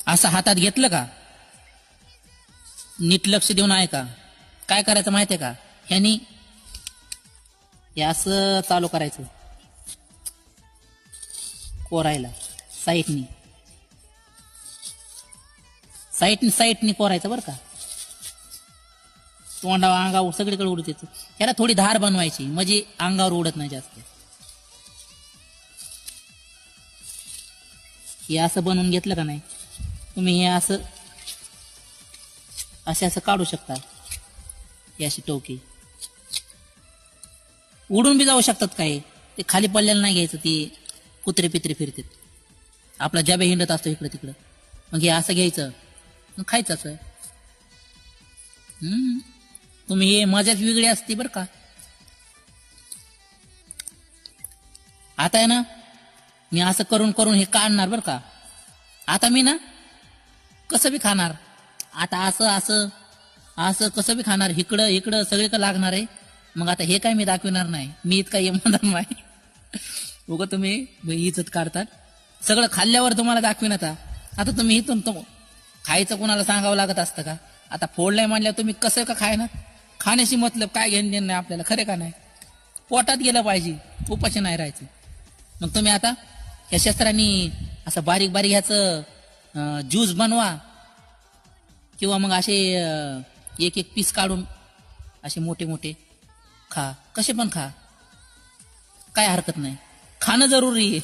असं हातात घेतलं का, नीट लक्ष देऊन आहे का, काय करायचं माहितीये का, ह्यानी हे असं चालू करायचं कोरायला, साईटनी साईटनी साईटनी कोरायचं बरं का. तोंडावर अंगावर सगळीकडे उडत येतं. त्याला थोडी धार बनवायची म्हणजे अंगावर उडत नाही जास्त. हे असं बनवून घेतलं का नाही तुम्ही, हे असं असे असं काढू शकता. ही अशी टोकी उडून बी जाऊ शकतात. काय ते खाली पडलेलं नाही घ्यायचं, ते कुत्रे पित्रे फिरतात, आपला जबे हिंडत असतो इकडं तिकडं. मग हे असं घ्यायचं खायचं असं. तुम्ही हे मजाच वेगळी असते बरं का. आता आहे ना मी असं करून करून हे काढणार बरं का. आता मी ना कसं बी खाणार. आता असं असं असं कसं बी खाणार, इकडं इकडं सगळीकडे लागणार आहे. मग आता हे काय मी दाखविणार नाही, मी इतका इमानदार नाही. उगा तुम्ही इज्जत काढतात. सगळं खाल्ल्यावर तुम्हाला दाखवीन. आता तुम्ही इथून खायचं कोणाला सांगावं लागत असतं का. आता फोडलंय म्हणल्यावर तुम्ही कसं का खाय ना. खाण्याशी मतलब काय घेणं देणं नाही आपल्याला, खरे का नाही. पोटात गेलं पाहिजे, उपाशी नाही राहायचं. मग तुम्ही आता या शस्त्रांनी असं बारीक बारीक ह्याचं ज्यूस बनवा, किंवा मग असे एक एक पीस काढून असे मोठे मोठे खा, कसे पण खा, काय हरकत नाही. खाणं जरुरी आहे.